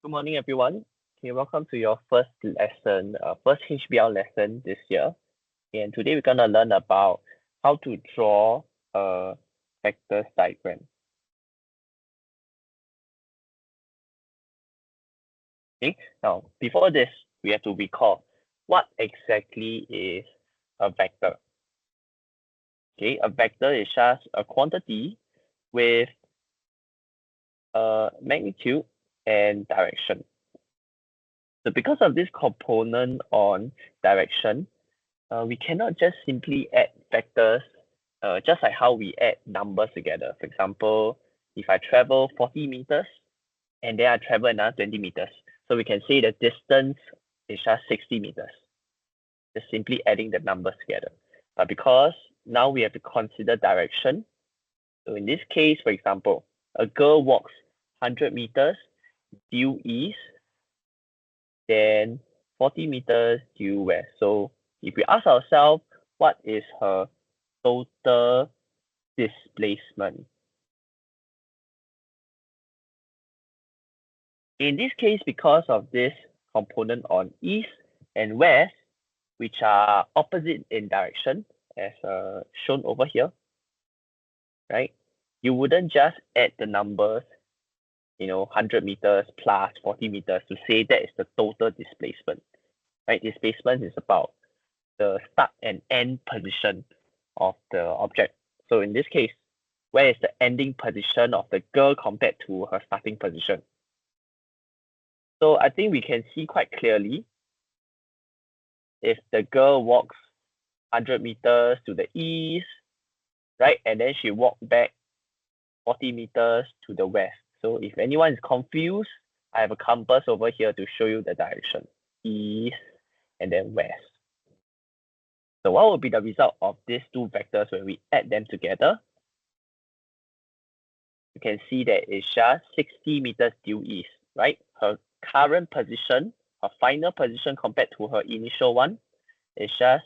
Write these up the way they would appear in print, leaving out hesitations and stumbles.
Good morning, everyone. Okay, welcome to your first lesson, first HBL lesson this year. And today we're gonna learn about how to draw a vectors diagram. Okay, now before this, we have to recall what exactly is a vector. Okay, a vector is just a quantity with a magnitude and direction. So because of this component on direction, we cannot just simply add vectors just like how we add numbers together. For example, if I travel 40 meters and then I travel another 20 meters, so we can say the distance is just 60 meters. Just simply adding the numbers together. But because now we have to consider direction, so in this case, for example, a girl walks 100 meters due east, then 40 meters due west. So if we ask ourselves, what is her total displacement? In this case, because of this component on east and west, which are opposite in direction, as shown over here, right? You wouldn't just add the numbers, 100 meters plus 40 meters to say that is the total displacement, right? Displacement is about the start and end position of the object. So in this case, where is the ending position of the girl compared to her starting position? So I think we can see quite clearly if the girl walks 100 meters to the east, right? And then she walked back 40 meters to the west. So if anyone is confused, I have a compass over here to show you the direction, east and then west. So what will be the result of these two vectors when we add them together? You can see that it's just 60 meters due east, right? Her current position, her final position compared to her initial one is just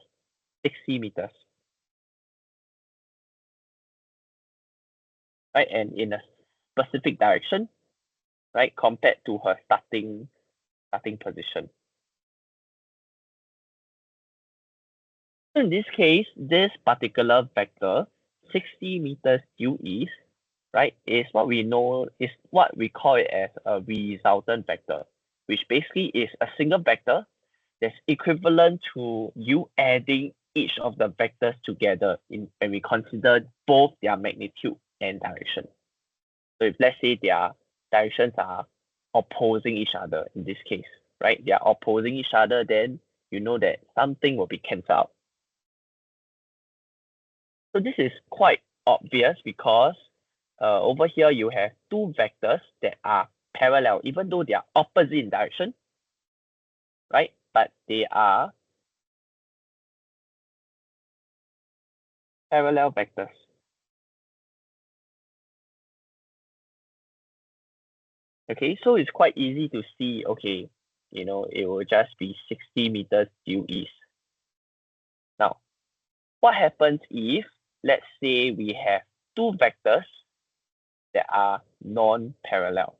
60 meters, right? And in a specific direction, right, compared to her starting position. So in this case, this particular vector, 60 meters due east, right, is what we call it as a resultant vector, which basically is a single vector that's equivalent to you adding each of the vectors together when we consider both their magnitude and direction. So if let's say their directions are opposing each other in this case, right? They are opposing each other, then you know that something will be cancelled out. So this is quite obvious because over here you have two vectors that are parallel, even though they are opposite in direction, right? But they are parallel vectors. Okay, so it's quite easy to see, okay, it will just be 60 meters due east. Now, what happens if, let's say we have two vectors that are non-parallel?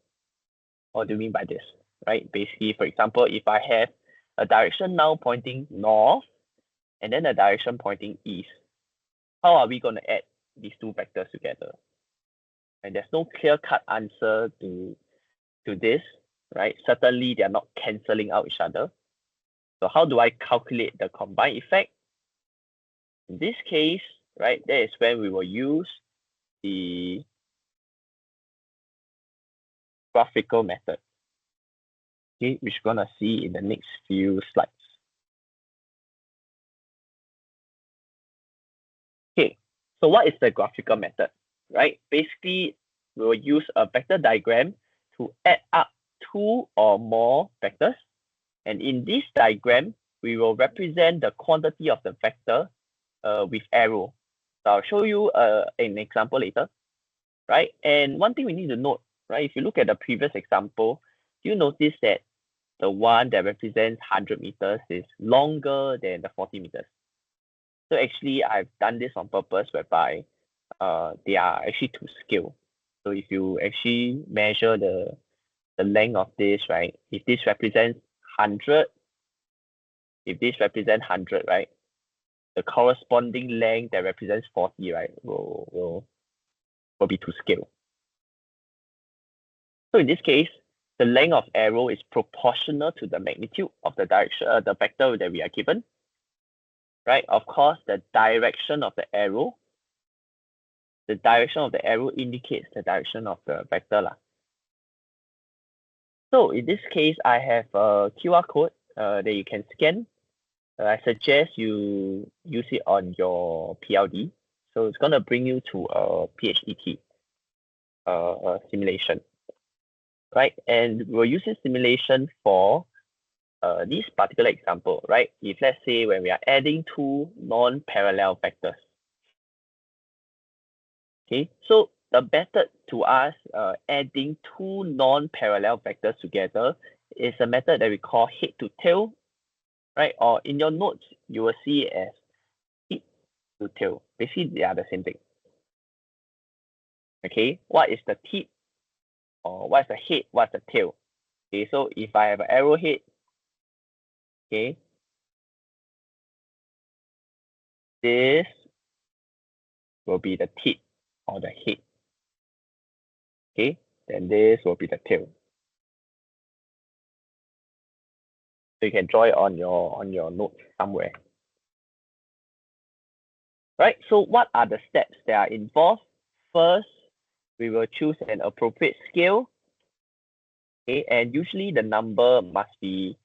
What do you mean by this, right? Basically, for example, if I have a direction now pointing north and then a direction pointing east, how are we going to add these two vectors together? And there's no clear-cut answer to this, right? Certainly, they're not canceling out each other. So how do I calculate the combined effect? In this case, right, that is when we will use the graphical method, okay, which we're going to see in the next few slides. Okay, so what is the graphical method, right? Basically, we will use a vector diagram to add up two or more vectors. And in this diagram, we will represent the quantity of the vector with arrow. So I'll show you an example later, right? And one thing we need to note, right? If you look at the previous example, you notice that the one that represents 100 meters is longer than the 40 meters. So actually, I've done this on purpose whereby they are actually to scale. So if you actually measure the the length of this, right? If this represents 100, right? The corresponding length that represents 40, right, will be to scale. So in this case, the length of arrow is proportional to the magnitude of the direction, the vector that we are given, right? Of course, the direction of the arrow indicates the direction of the vector lah. So in this case, I have a QR code that you can scan. I suggest you use it on your PLD. So it's going to bring you to a PHET simulation, right? And we'll use this simulation for this particular example, right? If let's say when we are adding two non-parallel vectors, okay? So the method to us adding two non-parallel vectors together is a method that we call head to tail, right? Or in your notes, you will see it as head to tail. Basically, they are the same thing. Okay, what is the tip? Or what's the head? What's the tail? Okay, so if I have an arrowhead, okay, this will be the tip or the head. Okay, then this will be the tail. So you can draw it on your notes somewhere. Right, so what are the steps that are involved? First, we will choose an appropriate scale. Okay, and usually the number must be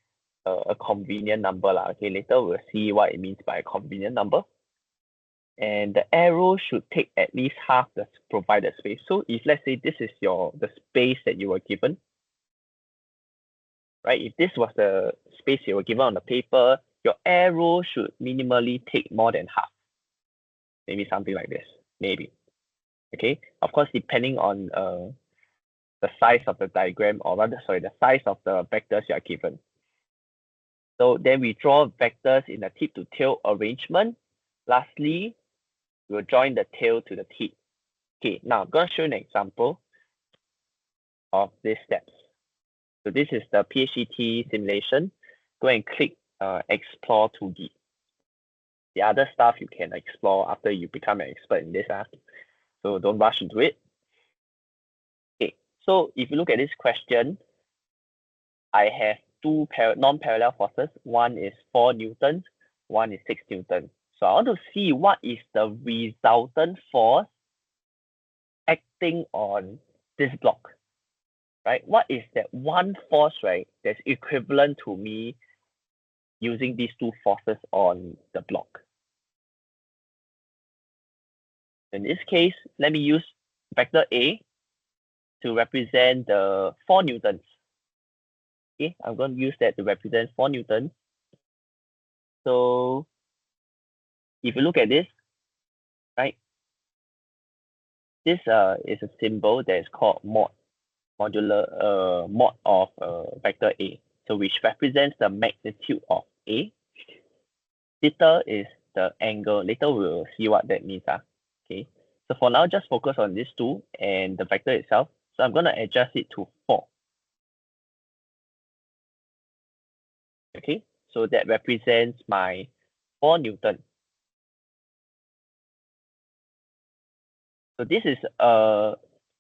a convenient number lah. Okay, later we'll see what it means by a convenient number. And the arrow should take at least half the provided space. So if let's say this is the space that you were given, right? If this was the space you were given on the paper, your arrow should minimally take more than half. Maybe something like this, maybe. Okay, of course, depending on the size of the diagram, or rather, sorry, the size of the vectors you are given. So then we draw vectors in a tip to tail arrangement. Lastly, we'll join the tail to the tip. Okay, now I'm going to show you an example of these steps. So this is the PHET simulation. Go and click Explore 2D. The other stuff you can explore after you become an expert in this. So don't rush into it. Okay, so if you look at this question, I have two non-parallel forces. One is 4 newtons, one is 6 newtons. So I want to see what is the resultant force acting on this block, right? What is that one force, right, that's equivalent to me using these two forces on the block? In this case, let me use vector A to represent the 4 newtons. Okay, I'm going to use that to represent 4 newtons. So if you look at this, right, this is a symbol that is called mod of vector A, so which represents the magnitude of A. Theta is the angle. Later we'll see what that means. Okay, so for now, just focus on these two and the vector itself. So I'm going to adjust it to 4. Okay, so that represents my 4 newton. So this is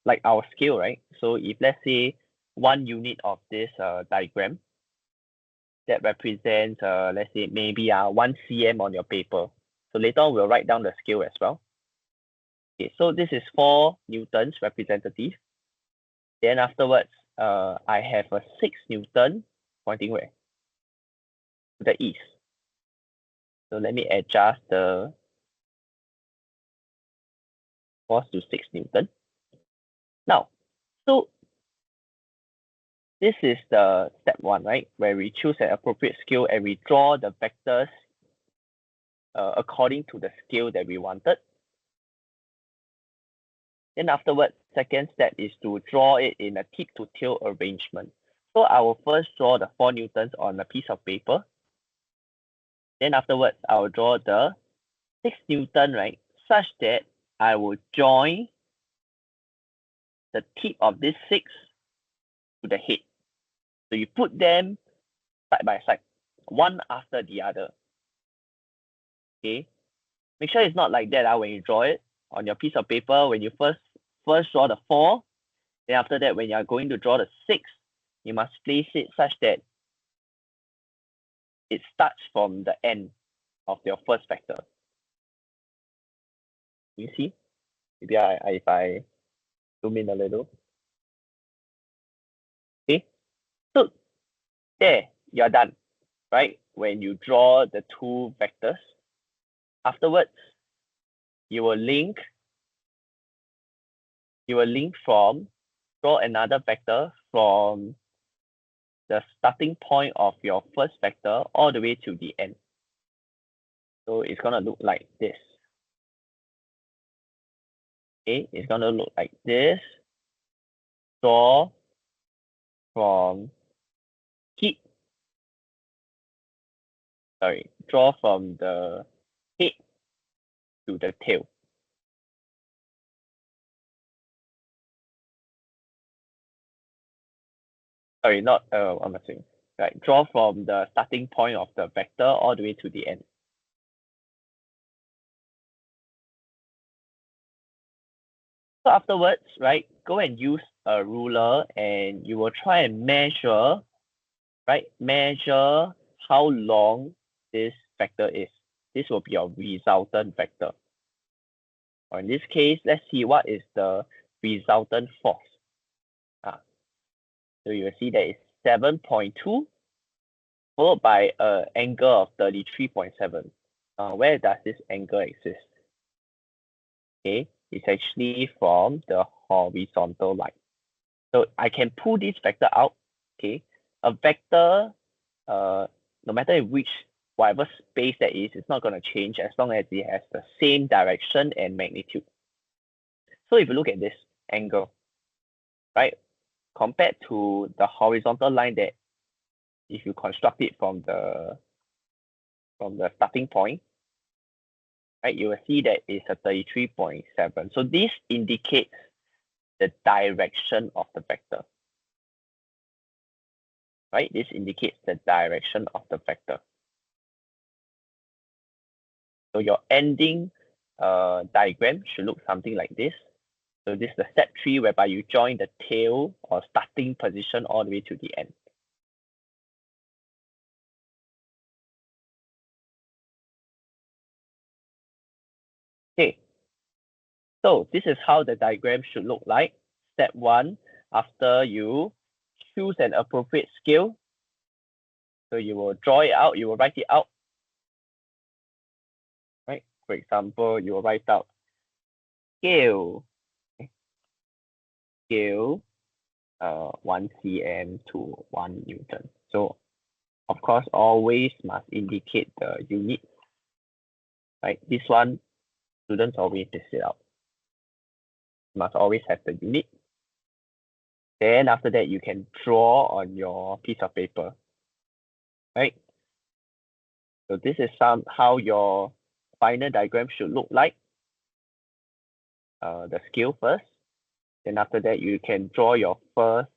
like our scale, right? So if let's say 1 unit of this diagram, that represents let's say maybe 1 cm on your paper. So later on we'll write down the scale as well. Okay, so this is 4 newtons representative. Then afterwards, I have a 6 newton pointing where? To the east. So let me adjust the force to 6 newton. Now, so this is the step 1, right? Where we choose an appropriate scale and we draw the vectors according to the scale that we wanted. Then afterwards, second step is to draw it in a tip to tail arrangement. So I will first draw the 4 newtons on a piece of paper. Then afterwards, I will draw the 6 newton, right? Such that I will join the tip of this 6 to the head. So you put them side by side, one after the other. Okay, make sure it's not like that when you draw it on your piece of paper. When you first draw the 4, then after that, when you are going to draw the 6, you must place it such that it starts from the end of your first vector. You see? Maybe if I zoom in a little. Okay, so there, you're done, right? When you draw the 2 vectors, afterwards, you will link from, draw another vector from the starting point of your first vector all the way to the end. So it's going to look like this. Okay, it's going to look like this. Draw from draw from the head to the tail. Sorry, not what am I saying? Right, draw from the starting point of the vector all the way to the end. So afterwards, right, go and use a ruler and you will try and measure, right, measure how long this vector is. This will be your resultant vector. Or in this case, let's see what is the resultant force. So you will see that it's 7.2 followed by an angle of 33.7. Where does this angle exist? Okay, it's actually from the horizontal line. So I can pull this vector out. Okay, a vector, no matter in whatever space that is, it's not going to change as long as it has the same direction and magnitude. So if you look at this angle, right, compared to the horizontal line that if you construct it from the starting point, right, you will see that it's a 33.7. So this indicates the direction of the vector. Right, this indicates the direction of the vector. So your ending diagram should look something like this. So this is the step 3 whereby you join the tail or starting position all the way to the end. Okay, so this is how the diagram should look like. Step 1, after you choose an appropriate scale, so you will draw it out, you will write it out. Right, for example, you will write out scale 1 cm to 1 Newton. So of course, always must indicate the unit, right? This one, students always miss it out. Must always have the unit. Then after that, you can draw on your piece of paper, right? So this is how your final diagram should look like. The scale first. Then after that, you can draw your first,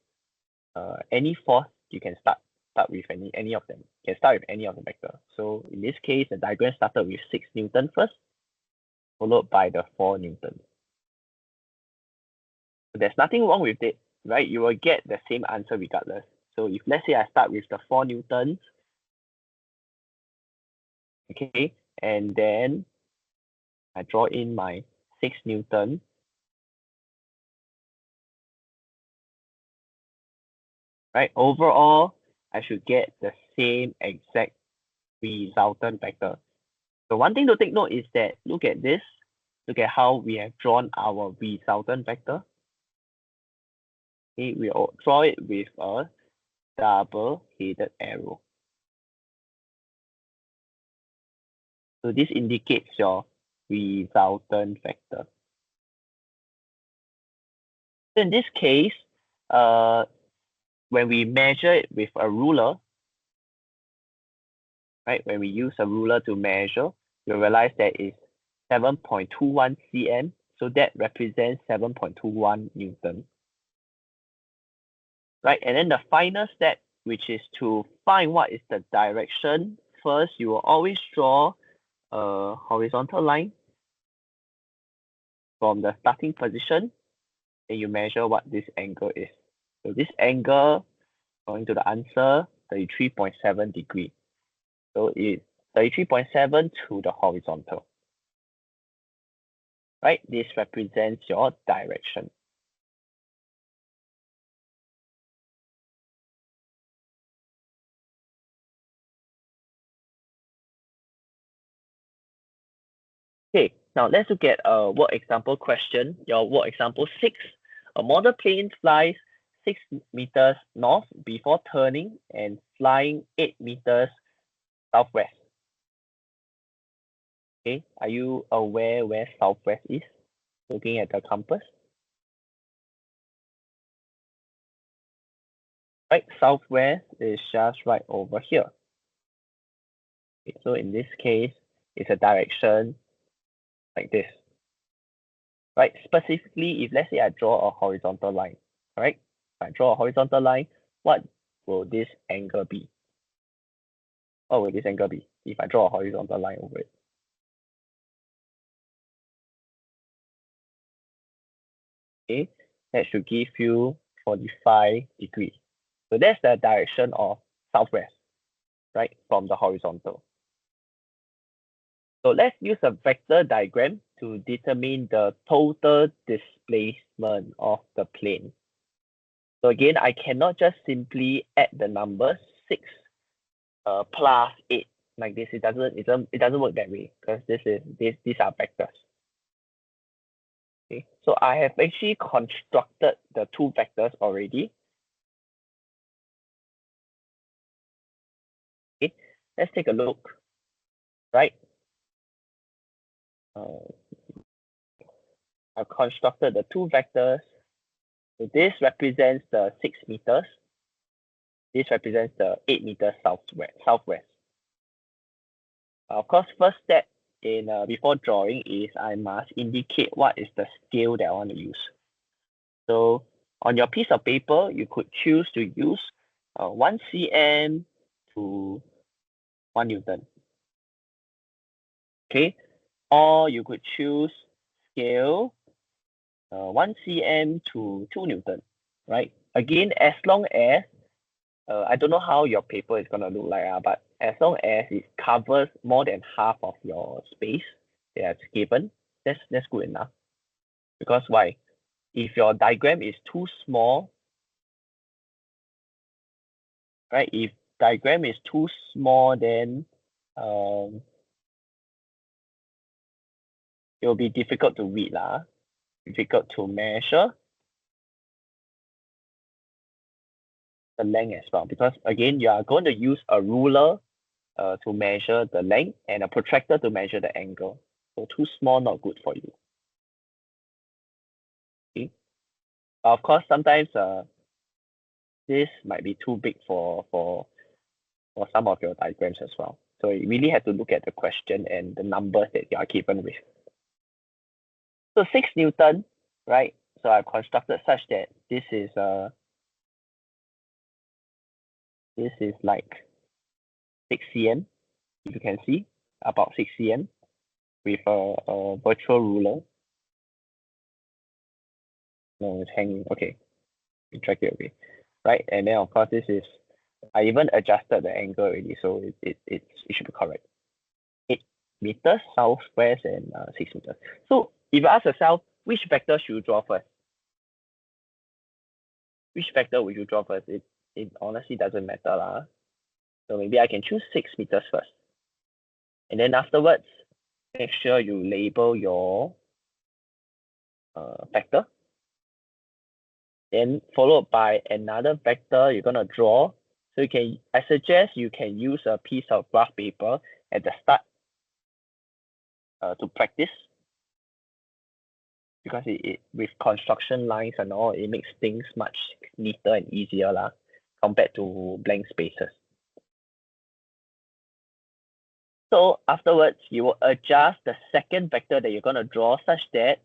any force you can start with any of them. You can start with any of the vector. So in this case, the diagram started with 6 Newton first, followed by the 4 Newton. So there's nothing wrong with it, right? You will get the same answer regardless. So if let's say I start with the 4 Newtons, okay, and then I draw in my 6 Newton, right? Overall, I should get the same exact resultant vector. So one thing to take note is that look at this. Look at how we have drawn our resultant vector. Okay, we will draw it with a double-headed arrow. So this indicates your resultant vector. So in this case, when we measure it with a ruler, right? When we use a ruler to measure, you'll realize that it's 7.21 cm. So that represents 7.21 Newton. right? And then the final step, which is to find what is the direction. First, you will always draw a horizontal line from the starting position, and you measure what this angle is. So this angle, going to the answer, 33.7 degree. So it's 33.7 to the horizontal, right? This represents your direction. Okay, now let's look at a work example question. Your work example 6. A model plane flies 6 meters north before turning and flying 8 meters southwest. Okay, are you aware where southwest is? Looking at the compass. Right, southwest is just right over here. Okay, so in this case, it's a direction like this. Right, specifically, if let's say I draw a horizontal line, right? If I draw a horizontal line, what will this angle be? What will this angle be if I draw a horizontal line over it? Okay, that should give you 45 degrees. So that's the direction of southwest, right, from the horizontal. So let's use a vector diagram to determine the total displacement of the plane. So again, I cannot just simply add the numbers 6 plus 8 like this. It doesn't work that way because these are vectors. Okay, so I have actually constructed the two vectors already. Okay, let's take a look. Right, I've constructed the two vectors. So this represents the 6 meters. This represents the 8 meters southwest. Of course, first step in before drawing is I must indicate what is the scale that I want to use. So on your piece of paper, you could choose to use 1 cm to 1 Newton. Okay, or you could choose scale 1 cm to 2 Newton, right? Again, as long as I don't know how your paper is gonna look like, but as long as it covers more than half of your space that's given, that's good enough. Because why? If your diagram is too small, right? If diagram is too small, then it will be difficult to read lah, difficult to measure the length as well. Because again, you are going to use a ruler to measure the length and a protractor to measure the angle. So too small, not good for you. Okay. Of course, sometimes this might be too big for some of your diagrams as well. So you really have to look at the question and the numbers that you are given with. So 6 Newton, right? So I've constructed such that this is like 6 cm, if you can see, about 6 cm with a virtual ruler. No, it's hanging. Okay, you drag it away, right? And then of course this is, I even adjusted the angle already, so it should be correct. 8 meters southwest and 6 meters. So if you ask yourself, which vector should you draw first? Which vector would you draw first? It honestly doesn't matter lah. So maybe I can choose 6 meters first. And then afterwards, make sure you label your vector. Then followed by another vector you're gonna draw. So I suggest you can use a piece of graph paper at the start to practice. Because it with construction lines and all, it makes things much neater and easier lah, compared to blank spaces. So afterwards, you will adjust the second vector that you're going to draw such that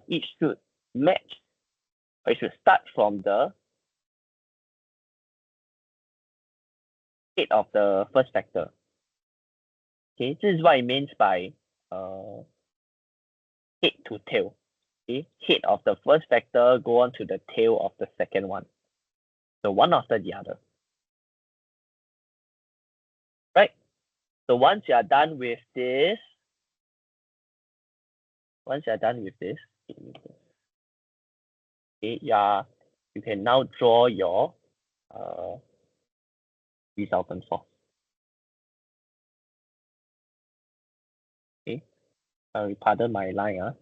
it should match, or it should start from the head of the first vector. Okay, this is what it means by head to tail. Okay, head of the first vector go on to the tail of the second one. So one after the other. Right? So once you are done with this, okay, you can now draw your resultant force. Okay, pardon my line.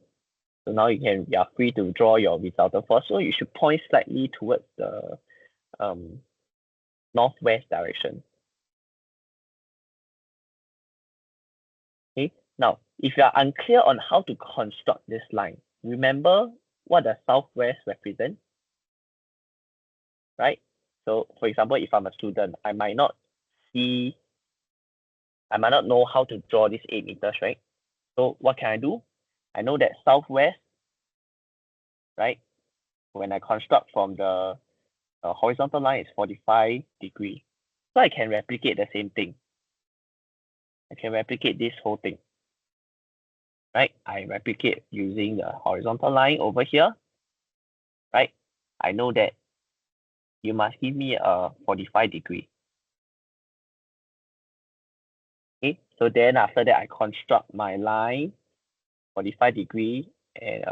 So now you are free to draw your resultant force. So you should point slightly towards the northwest direction. Okay. Now, if you are unclear on how to construct this line, remember what does southwest represent, right? So, for example, if I'm a student, I might not know how to draw this 8 meters, right? So what can I do? I know that southwest, right? When I construct from the horizontal line is 45 degrees. So I can replicate the same thing. I can replicate this whole thing, right? I replicate using the horizontal line over here, right? I know that you must give me a 45 degree. Okay, so then after that, I construct my line 45 degree and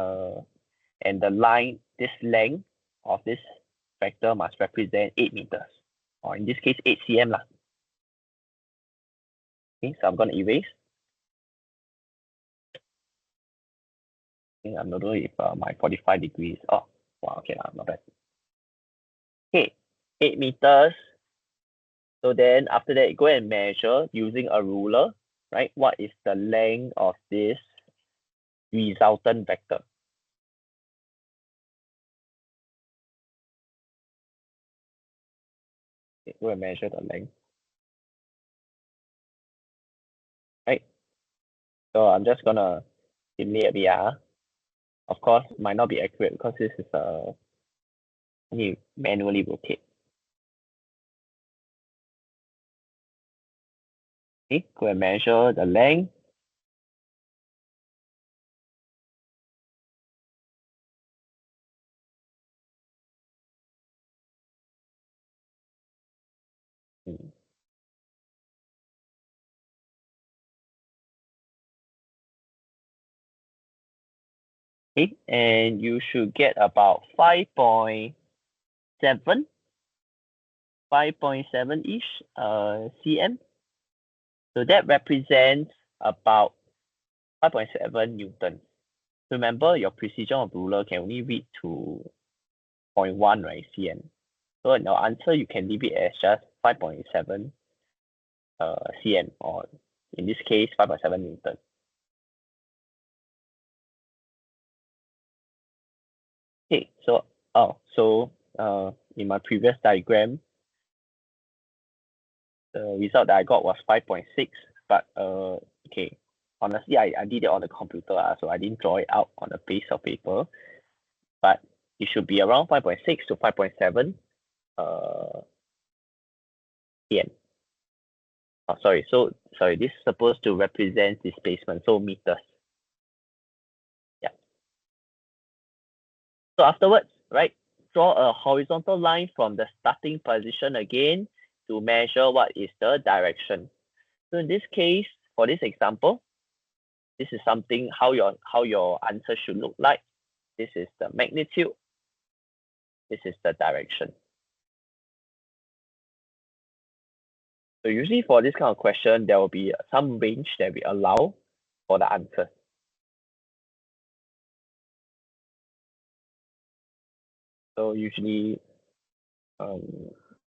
the line, this length of this vector must represent 8 meters, or in this case, 8 cm lah. Okay, so I'm going to erase. Okay, I'm not sure if my 45 degrees. Oh, wow, okay, not bad. Okay, 8 meters. So then after that, go and measure using a ruler, right? What is the length of this resultant vector? Okay, go and measure the length. Right. So I'm just gonna simulate a bit. Of course, might not be accurate because this is need manually rotate. Okay, go and measure the length. Okay, and you should get about 5.7 ish cm. So that represents about 5.7 newtons. Remember, your precision of ruler can only read to 0.1, right, cm. So in your answer, you can leave it as just 5.7 cm, or in this case, 5.7 newton. Okay, so in my previous diagram, the result that I got was 5.6, but okay, honestly, I did it on the computer, so I didn't draw it out on a piece of paper, but it should be around 5.6 to 5.7 cm. Oh, sorry, this is supposed to represent displacement, so meters. Yeah. So afterwards, right, draw a horizontal line from the starting position again to measure what is the direction. So in this case, for this example, this is something how your answer should look like. This is the magnitude. This is the direction. So usually for this kind of question, there will be some range that we allow for the answer. So usually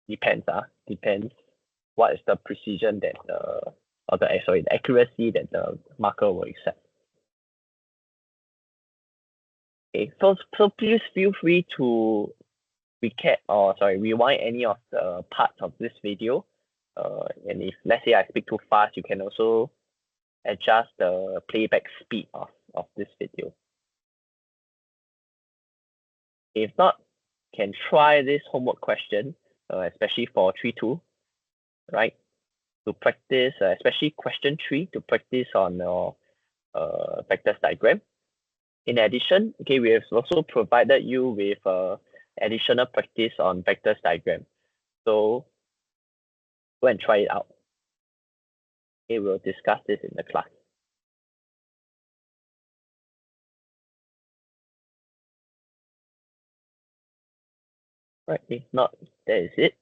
depends what is the precision that the accuracy that the marker will accept. Okay, so please feel free to rewind any of the parts of this video. And if let's say I speak too fast, you can also adjust the playback speed of this video. If not, can try this homework question, especially for 3-2, right? to practice, especially question 3 to practice on your vectors diagram. In addition, okay, we have also provided you with additional practice on vectors diagram. So go and try it out. Okay, we'll discuss this in the class. Right, if not, that is it.